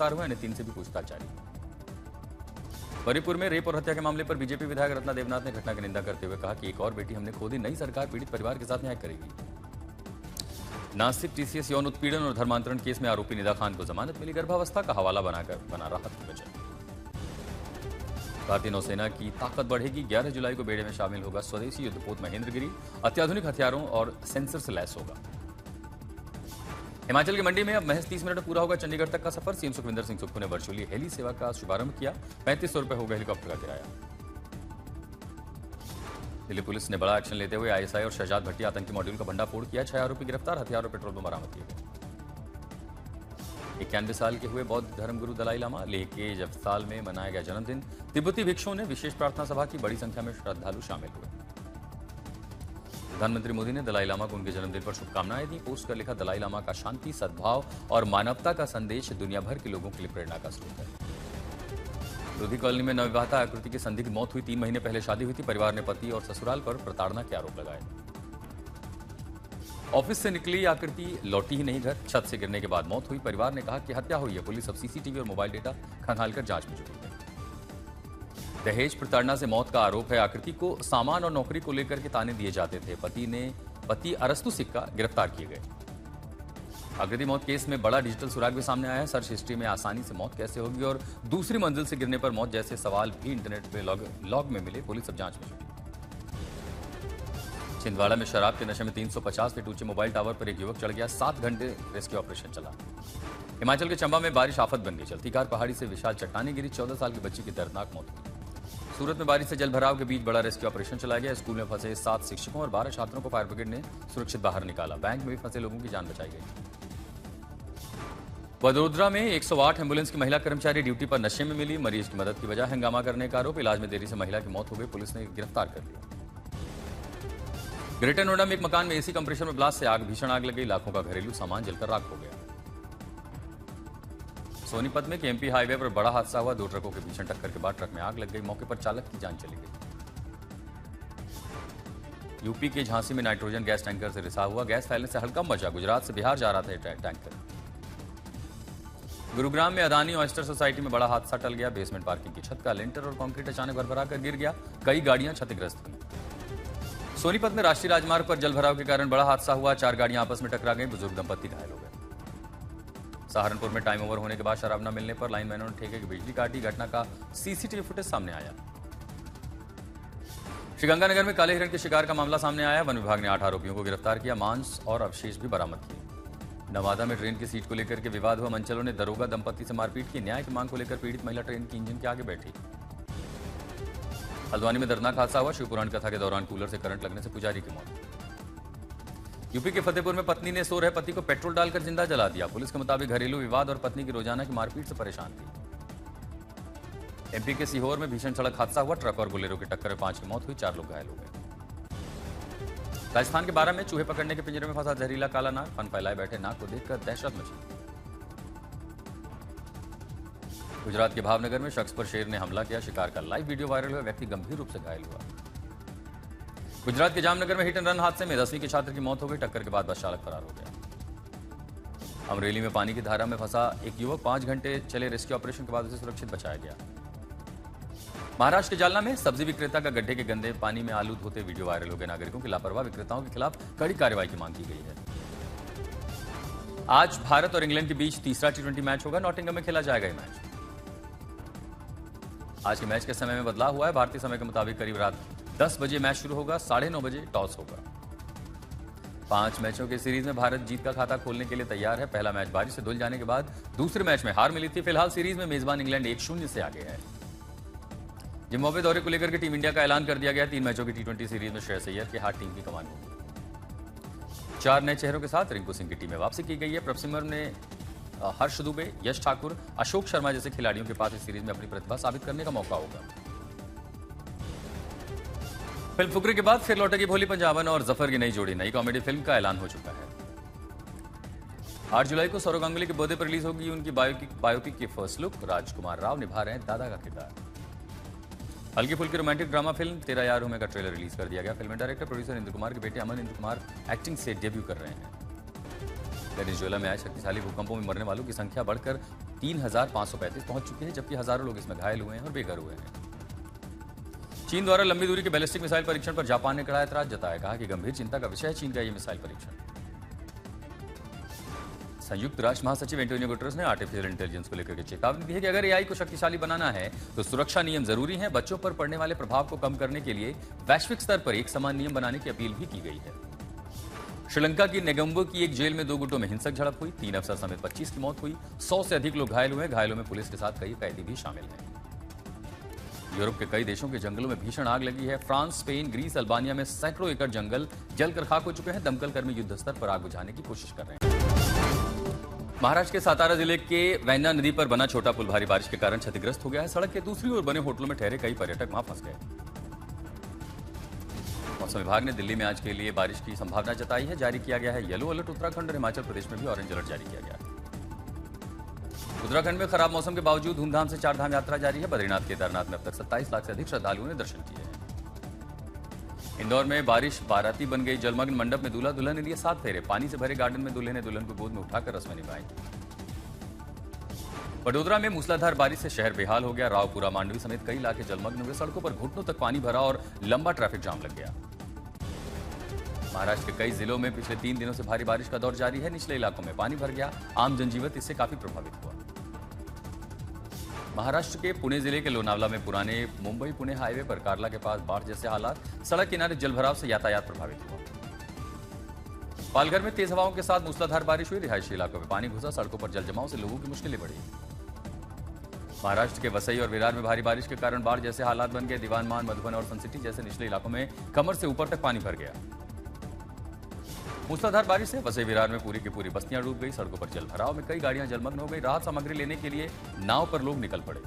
गिरफ्तार हुए, अन्य 3 से भी पूछताछ जारी है। बरीपुर में रेप और हत्या के मामले पर बीजेपी विधायक रत्ना देवनाथ ने घटना की निंदा करते हुए कहा कि एक और बेटी हमने खो दी, नई सरकार पीड़ित परिवार के साथ न्याय करेगी। नासिक टीसीएस यौन उत्पीड़न और धर्मांतरण केस में आरोपी निदा खान को जमानत मिली, गर्भावस्था का हवाला बनाकर बना राहत की वजह। भारतीय नौसेना की ताकत बढ़ेगी, 11 जुलाई को बेड़े में शामिल होगा स्वदेशी युद्धपोत महेंद्रगिरी, अत्याधुनिक हथियारों और सेंसर से लैस होगा। हिमाचल की मंडी में अब महज 30 मिनट में पूरा होगा चंडीगढ़ तक का सफर। सीएम सुखविंदर सिंह सुक्खू ने वर्चुअली हेली सेवा का शुभारंभ किया, 3500 रुपए होगा हेलीकॉप्टर का किराया। दिल्ली पुलिस ने बड़ा एक्शन लेते हुए आईएसआई और शहजाद भट्टी आतंकी मॉड्यूल का भंडाफोड़ किया, 6 आरोपी गिरफ्तार, हथियार और पेट्रोल बम बरामद किए गए। 91 साल के हुए बौद्ध धर्मगुरु दलाई लामा, लेह के जफसाल में मनाया गया जन्मदिन। तिब्बती भिक्षुओं ने विशेष प्रार्थना सभा की, बड़ी संख्या में श्रद्धालु शामिल हुए। प्रधानमंत्री मोदी ने दलाई लामा को उनके जन्मदिन पर शुभकामनाएं दी। पोस्ट कर लिखा, दलाई लामा का शांति, सद्भाव और मानवता का संदेश दुनिया भर के लोगों के लिए प्रेरणा का स्रोत है। लोधी कॉलोनी में नवविवाहिता आकृति की संदिग्ध मौत हुई, 3 महीने पहले शादी हुई थी। परिवार ने पति और ससुराल पर प्रताड़ना के आरोप लगाए। ऑफिस से निकली आकृति लौटी ही नहीं घर, छत से गिरने के बाद मौत हुई। परिवार ने कहा कि हत्या हुई है। पुलिस अब सीसीटीवी और मोबाइल डेटा खंगालकर जांच में जुटी है। दहेज प्रताड़ना से मौत का आरोप है। आकृति को सामान और नौकरी को लेकर के ताने दिए जाते थे। पति अरस्तु सिक्का गिरफ्तार किए गए। आकृति मौत केस में बड़ा डिजिटल सुराग भी सामने आया है। सर्च हिस्ट्री में आसानी से मौत कैसे होगी और दूसरी मंजिल से गिरने पर मौत जैसे सवाल भी इंटरनेट पे लॉग में मिले। पुलिस अब जांच में जुटी। छिंदवाड़ा में शराब के नशे में 350 फीट ऊंचे मोबाइल टावर पर एक युवक चढ़ गया, 7 घंटे रेस्क्यू ऑपरेशन चला। हिमाचल के चंबा में बारिश आफत बन गई। चलती कार पहाड़ी से विशाल चट्टाने गिरी, 14 साल की बच्ची की दर्दनाक मौत हुई। सूरत में बारिश से जलभराव के बीच बड़ा रेस्क्यू ऑपरेशन चलाया गया। स्कूल में फंसे 7 शिक्षकों और 12 छात्रों को फायर ब्रिगेड ने सुरक्षित बाहर निकाला। बैंक में भी फंसे लोगों की जान बचाई गई। वडोदरा में 108 एम्बुलेंस की महिला कर्मचारी ड्यूटी पर नशे में मिली, मरीज की मदद की बजाय हंगामा करने का आरोप। इलाज में देरी से महिला की मौत हो गई, पुलिस ने गिरफ्तार कर लिया। ग्रेटर नोएडा में एक मकान में एसी कंप्रेसर में ब्लास्ट से आग, भीषण आग लग गई, लाखों का घरेलू सामान जलकर राख हो गया। सोनीपत में केएमपी हाईवे पर बड़ा हादसा हुआ, 2 ट्रकों के भीषण टक्कर के बाद ट्रक में आग लग गई, मौके पर चालक की जान चली गई। यूपी के झांसी में नाइट्रोजन गैस टैंकर से रिसाव हुआ, गैस फैलने से हड़कंप मचा, गुजरात से बिहार जा रहा था टैंकर। गुरुग्राम में अदानी ऑयस्टर सोसाइटी में बड़ा हादसा टल गया, बेसमेंट पार्किंग की छत का लेंटर और कंक्रीट अचानक भरभरा कर गिर गया, कई गाड़ियां क्षतिग्रस्त हुई। सोनीपत में राष्ट्रीय राजमार्ग पर जलभराव के कारण बड़ा हादसा हुआ, 4 गाड़ियां आपस में टकरा गई, बुजुर्ग दंपति घायल हो गए। सहारनपुर में टाइम ओवर होने के बाद शराब न मिलने पर लाइनमैनों ने ठेके की बिजली काटी, घटना का सीसीटीवी फुटेज सामने आया। श्रीगंगानगर में काले हिरण के शिकार का मामला सामने आया, वन विभाग ने 8 आरोपियों को गिरफ्तार किया, मांस और अवशेष भी बरामद किए। नवादा में ट्रेन की सीट को लेकर के विवाद हुआ, मनचलों ने दरोगा दंपति से मारपीट की, न्याय की मांग को लेकर पीड़ित महिला ट्रेन के इंजन के आगे बैठी। हल्द्वानी में दर्दनाक हादसा हुआ, शिवपुराण कथा के दौरान कूलर से करंट लगने से पुजारी की मौत। यूपी के फतेहपुर में पत्नी ने सो रहे पति को पेट्रोल डालकर जिंदा जला दिया। पुलिस के मुताबिक घरेलू विवाद और पत्नी की रोजाना की मारपीट से परेशान थी। एमपी के सीहोर में भीषण सड़क हादसा हुआ, ट्रक और बोलेरो की टक्कर में 5 की मौत हुई, 4 लोग घायल हो गए। राजस्थान के 12 में चूहे पकड़ने के पिंजरे में फंसा जहरीला काला नाग, फन फैलाए बैठे नाग को देखकर दहशत मची। गुजरात के भावनगर में शख्स पर शेर ने हमला किया, शिकार का लाइव वीडियो वायरल हुआ, व्यक्ति गंभीर रूप से घायल हुआ। गुजरात के जामनगर में हिट एंड रन हादसे में 10वीं के छात्र की मौत हो गई, टक्कर के बाद बस चालक फरार हो गया। अमरेली में पानी की धारा में फंसा एक युवक, 5 घंटे चले रेस्क्यू ऑपरेशन के बाद उसे सुरक्षित बचाया गया। महाराष्ट्र के जालना में सब्जी विक्रेता का गड्ढे के गंदे पानी में आलू धोते वीडियो वायरल हो गए, नागरिकों की लापरवाह विक्रेताओं के खिलाफ कड़ी कार्रवाई की मांग की गई है। आज भारत और इंग्लैंड के बीच तीसरा T20 मैच होगा, नॉटिंघम में खेला जाएगा ये मैच। आज के मैच के समय में बदलाव हुआ है, भारतीय समय के मुताबिक करीब रात 10 बजे मैच शुरू होगा, 9:30 बजे टॉस होगा। 5 मैचों के सीरीज में भारत जीत का खाता खोलने के लिए तैयार है। पहला मैच बारिश से धुल जाने के बाद दूसरे मैच में हार मिली थी। फिलहाल सीरीज में मेजबान इंग्लैंड 1-0 से आगे है। जिम्बाब्वे दौरे को लेकर के टीम इंडिया का ऐलान कर दिया गया। 3 मैचों की T20 सीरीज में श्रेयस अय्यर के हाथ टीम की कमान होगी। 4 नए चेहरों के साथ रिंकू सिंह की टीम में वापसी की गई है। प्रभ सिमर ने हर्ष दुबे, यश ठाकुर, अशोक शर्मा जैसे खिलाड़ियों के पास इस सीरीज में अपनी प्रतिभा साबित करने का मौका होगा। फिल्म फुकरे के बाद फिर लौटेगी भोली पंजाबन और जफर की नई जोड़ी। नई कॉमेडी फिल्म का ऐलान हो चुका है। 8 जुलाई को सौरव गांगुली के बर्थडे पर रिलीज होगी उनकी बायोपिक की फर्स्ट लुक। राजकुमार राव निभा रहे हैं दादा का किरदार। हल्की फुल्की रोमांटिक ड्रामा फिल्म तेरा यार हूं मैं का ट्रेलर रिलीज कर दिया गया। Film director producer Indra Kumar के बेटे अमन इंद्र कुमार एक्टिंग से डेब्यू कर रहे हैं। वेनेजुएला में आए शक्तिशाली भूकंपों में मरने वालों की संख्या बढ़कर 3,535 पहुंच चुके हैं, जबकि हजारों लोग इसमें घायल हुए हैं और बेघर हुए हैं। चीन द्वारा लंबी दूरी के बैलिस्टिक मिसाइल परीक्षण पर जापान ने कड़ा ऐतराज जताया, कहा कि गंभीर चिंता का विषय है चीन का यह मिसाइल परीक्षण। संयुक्त राष्ट्र महासचिव एंटोनियो गुटेरेस ने आर्टिफिशियल इंटेलिजेंस को लेकर चेतावनी दी है कि अगर एआई को शक्तिशाली बनाना है तो सुरक्षा नियम जरूरी हैं। बच्चों पर पड़ने वाले प्रभाव को कम करने के लिए वैश्विक स्तर पर एक समान नियम बनाने की अपील भी की गई है। श्रीलंका की नेगोम्बो की एक जेल में 2 गुटों में हिंसक झड़प हुई, 3 अफसर समेत 25 की मौत हुई, 100 से अधिक लोग घायल हुए। घायलों में पुलिस के साथ कई कैदी भी शामिल हैं। यूरोप के कई देशों के जंगलों में भीषण आग लगी है। फ्रांस, स्पेन, ग्रीस, अल्बानिया में सैकड़ों एकड़ जंगल जलकर खाक हो चुके हैं। दमकल कर्मी युद्ध स्तर पर आग बुझाने की कोशिश कर रहे हैं। महाराष्ट्र के सातारा जिले के वैना नदी पर बना छोटा पुल भारी बारिश के कारण क्षतिग्रस्त हो गया है। सड़क के दूसरी ओर बने होटलों में ठहरे कई पर्यटक वहां फंस गए। मौसम विभाग ने दिल्ली में आज के लिए बारिश की संभावना जताई है। जारी किया गया है येलो अलर्ट। उत्तराखंड और हिमाचल प्रदेश में भी ऑरेंज अलर्ट जारी किया गया है। उत्तराखंड में खराब मौसम के बावजूद धूमधाम से 4 धाम यात्रा जारी है। बद्रीनाथ केदारनाथ में अब तक 27 लाख से अधिक श्रद्धालुओं ने दर्शन किए हैं। इंदौर में बारिश बाराती बन गई। जलमग्न मंडप में दूल्हा दुल्हन ने लिए 7 फेरे। पानी से भरे गार्डन में दूल्हे ने दुल्हन को गोद में उठाकर रस्में निभाई। वडोदरा में मूसलाधार बारिश से शहर बेहाल हो गया। रावपुरा, मांडवी समेत कई इलाके जलमग्न हुए। सड़कों पर घुटनों तक पानी भरा और लंबा ट्रैफिक जाम लग गया। महाराष्ट्र के कई जिलों में पिछले 3 दिनों से भारी बारिश का दौर जारी है। निचले इलाकों में पानी भर गया। आम जनजीवन इससे काफी प्रभावित हुआ। महाराष्ट्र के पुणे जिले के लोनावला में पुराने मुंबई पुणे हाईवे पर कारला के पास बाढ़ जैसे हालात। सड़क किनारे जलभराव से यातायात प्रभावित हुआ। पालघर में तेज हवाओं के साथ मूसलाधार बारिश हुई। रिहायशी इलाकों में पानी घुसा। सड़कों पर जलजमाव से लोगों की मुश्किलें बढ़ी। महाराष्ट्र के वसई और विरार में भारी बारिश के कारण बाढ़ जैसे हालात बन गए। दीवानमान, मधुबन और सन सिटी जैसे निचले इलाकों में कमर से ऊपर तक पानी भर गया। मूसलाधार बारिश से वसई विरार में पूरी की पूरी बस्तियां डूब गई। सड़कों पर जलभराव में कई गाड़ियां जलमग्न हो गई। राहत सामग्री लेने के लिए नाव पर लोग निकल पड़े।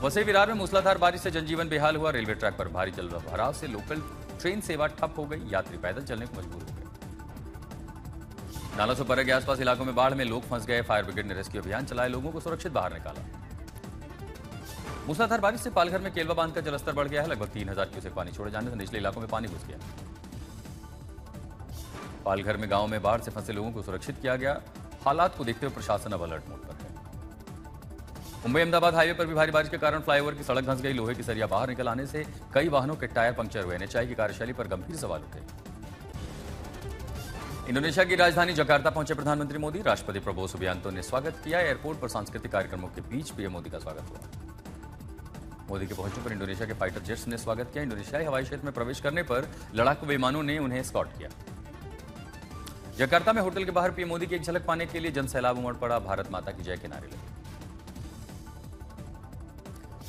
वसई विरार में मूसलाधार बारिश से जनजीवन बेहाल हुआ। रेलवे ट्रैक पर भारी जलभराव से लोकल ट्रेन सेवा ठप हो गई। यात्री पैदल चलने को मजबूर हो गए। नाला सोपारा के आसपास इलाकों में बाढ़ में लोग फंस गए। फायर ब्रिगेड ने रेस्क्यू अभियान चलाया। लोगों को सुरक्षित बाहर निकाला। मूसलाधार बारिश से पालघर में केलवा बांध का जलस्तर बढ़ गया है। लगभग 3000 क्यूसेक पानी छोड़े जाने से निचले इलाकों में पानी घुस गया। पालघर में गांव में बाढ़ से फंसे लोगों को सुरक्षित किया गया। हालात को देखते हुए प्रशासन अब अलर्ट मोड पर है। मुंबई अहमदाबाद हाईवे पर भी भारी बारिश के कारण फ्लाईओवर की सड़क धंस गई। लोहे की सरिया बाहर निकल आने से कई वाहनों के टायर पंक्चर हुए। एनएचएआई की कार्यशैली पर गंभीर सवाल उठे। इंडोनेशिया की राजधानी जकार्ता पहुंचे प्रधानमंत्री मोदी। राष्ट्रपति प्रबोवो सुबियांतो ने स्वागत किया। एयरपोर्ट पर सांस्कृतिक कार्यक्रमों के बीच पीएम मोदी का स्वागत हुआ। मोदी के पहुंचने पर इंडोनेशिया के फाइटर जेट्स ने स्वागत किया। इंडोनेशियाई हवाई क्षेत्र में प्रवेश करने पर लड़ाकू विमानों ने उन्हें एस्कॉर्ट किया। जकार्ता में होटल के बाहर पीएम मोदी की एक झलक पाने के लिए जनसैलाब उमड़ पड़ा। भारत माता की जय के नारे लगे।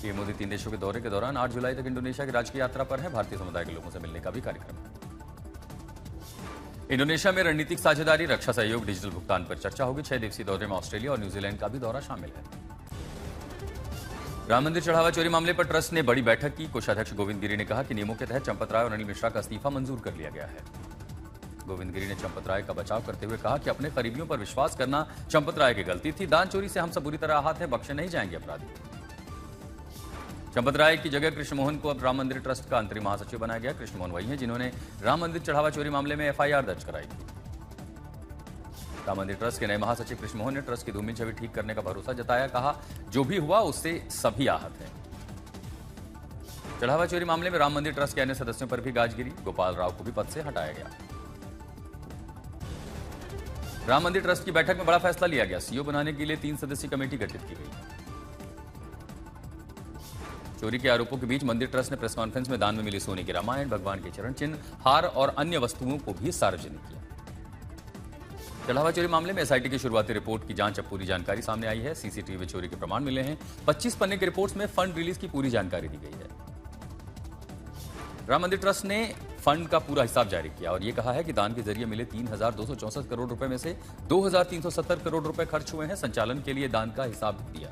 पीएम मोदी 3 देशों के दौरे के दौरान 8 जुलाई तक इंडोनेशिया की राजकीय यात्रा पर है। भारतीय समुदाय के लोगों से मिलने का भी कार्यक्रम है। इंडोनेशिया में रणनीतिक साझेदारी, रक्षा सहयोग, डिजिटल भुगतान पर चर्चा होगी। 6 दिवसीय दौरे में ऑस्ट्रेलिया और न्यूजीलैंड का भी दौरा शामिल है। राम मंदिर चढ़ावा चोरी मामले पर ट्रस्ट ने बड़ी बैठक की। कोषाध्यक्ष गोविंद गिरी ने कहा कि नियमों के तहत चंपत राय और अनिल मिश्रा का इस्तीफा मंजूर कर लिया गया है। गोविंद गिरी ने चंपत राय का बचाव करते हुए कहा कि अपने करीबियों पर विश्वास करना चंपत राय की गलती थी। दान चोरी से हम सब बुरी तरह आहत हैं। बख्शे नहीं जाएंगे अपराधी। चंपत राय की जगह कृष्ण मोहन को अब राम मंदिर ट्रस्ट का अंतरिम महासचिव बनाया गया। कृष्ण मोहन वही हैं जिन्होंने राम मंदिर चढ़ावा चोरी मामले में एफआईआर दर्ज कराई थी। राम मंदिर ट्रस्ट के नए महासचिव कृष्ण मोहन ने ट्रस्ट की धूमिल छवि ठीक करने का भरोसा जताया। कहा जो भी हुआ उससे सभी आहत हैं। चढ़ावा चोरी मामले में राम मंदिर ट्रस्ट के अन्य सदस्यों पर भी गाज गिरी। गोपाल राव को भी पद से हटाया गया। राम मंदिर ट्रस्ट की बैठक में बड़ा फैसला लिया गया। सीईओ बनाने के लिए 3 सदस्यीय कमेटी गठित की गई। चोरी के आरोपों के बीच मंदिर ट्रस्ट ने प्रेस कॉन्फ्रेंस में दान में मिली सोने की रामायण, भगवान के चरण चिन्ह, हार और अन्य वस्तुओं को भी सार्वजनिक किया। चढ़ावा चोरी मामले में एसआईटी की शुरुआती रिपोर्ट की जांच अब पूरी जानकारी सामने आई है। सीसीटीवी में चोरी के प्रमाण मिले हैं। 25 पन्ने की रिपोर्ट्स में फंड रिलीज की पूरी जानकारी दी गई है। राम मंदिर ट्रस्ट ने फंड का पूरा हिसाब जारी किया और यह कहा है कि दान के जरिए मिले 3,264 करोड़ रुपए में से 2,370 करोड़ रुपए खर्च हुए हैं। संचालन के लिए दान का हिसाब दिया।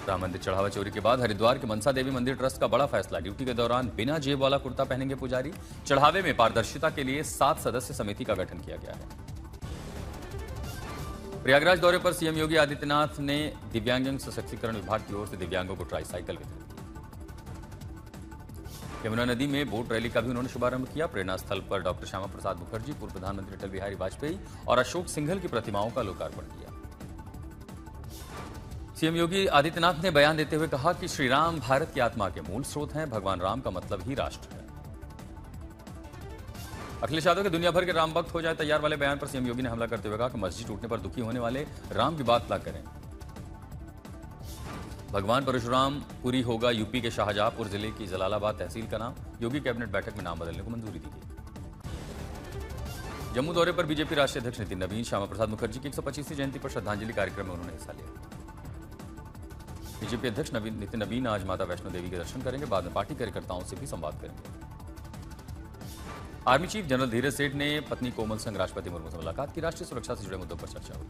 राम मंदिर चढ़ावा चोरी के बाद हरिद्वार के मनसा देवी मंदिर ट्रस्ट का बड़ा फैसला। ड्यूटी के दौरान बिना जेब वाला कुर्ता पहनेंगे पुजारी। चढ़ावे में पारदर्शिता के लिए 7 सदस्य समिति का गठन किया गया है। प्रयागराज दौरे पर सीएम योगी आदित्यनाथ ने दिव्यांगजन सशक्तिकरण विभाग की ओर से दिव्यांगों को ट्राईसाइकिल वितरित की। यमुना नदी में बोट रैली का भी उन्होंने शुभारंभ किया। प्रेरणा स्थल पर डॉक्टर श्यामा प्रसाद मुखर्जी, पूर्व प्रधानमंत्री अटल बिहारी वाजपेयी और अशोक सिंघल की प्रतिमाओं का लोकार्पण किया। सीएम योगी आदित्यनाथ ने बयान देते हुए कहा कि श्री राम भारत की आत्मा के मूल स्रोत हैं। भगवान राम का मतलब ही राष्ट्र है। अखिलेश यादव के दुनिया भर के राम भक्त हो जाए तैयार वाले बयान पर सीएम योगी ने हमला करते हुए कहा कि मस्जिद टूटने पर दुखी होने वाले राम की बात ना करें। भगवान परशुराम पुरी होगा यूपी के शाहजहांपुर जिले की जलालाबाद तहसील का नाम। योगी कैबिनेट बैठक में नाम बदलने को मंजूरी दी गई। जम्मू दौरे पर बीजेपी राष्ट्रीय अध्यक्ष नितिन नवीन, श्यामा प्रसाद मुखर्जी की 125वीं जयंती पर श्रद्धांजलि कार्यक्रम में उन्होंने हिस्सा लिया। बीजेपी अध्यक्ष नितिन नवीन आज माता वैष्णो देवी के दर्शन करेंगे। बाद में पार्टी कार्यकर्ताओं से भी संवाद करेंगे। आर्मी चीफ जनरल धीरज सेठ ने पत्नी कोमल संग राष्ट्रपति मुर्मू से मुलाकात की। राष्ट्रीय सुरक्षा से जुड़े मुद्दों पर चर्चा हुई।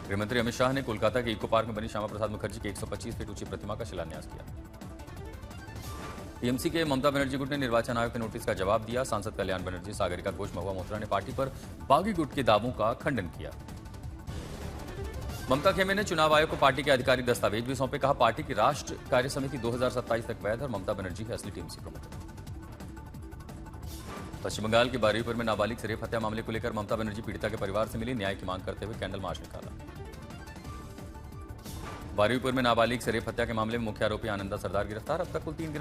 गृहमंत्री अमित शाह ने कोलकाता के इको पार्क में बनी श्यामा प्रसाद मुखर्जी की 125 फीट ऊंची प्रतिमा का शिलान्यास किया। टीएमसी के ममता बनर्जी गुट ने निर्वाचन आयोग के नोटिस का जवाब दिया। सांसद कल्याण बनर्जी, सागरिका घोष, महुआ मोत्रा ने पार्टी पर बागी गुट के दावों का खंडन किया। ममता खेमे ने चुनाव आयोग को पार्टी के आधिकारिक दस्तावेज भी सौंपे। कहा, पार्टी की राष्ट्र कार्य समिति 2027 तक वैध और ममता बनर्जी है असली टीएमसी प्रमुख। पश्चिम बंगाल के बारुईपुर में नाबालिग से रेप हत्या मामले को लेकर ममता बनर्जी पीड़िता के परिवार से मिली। न्याय की मांग करते हुए कैंडल मार्च निकाला। बारुईपुर में नाबालिग से रेप हत्या के मामले में मुख्य आरोपी आनंदा सरदार गिरफ्तार। अब तक कुल 3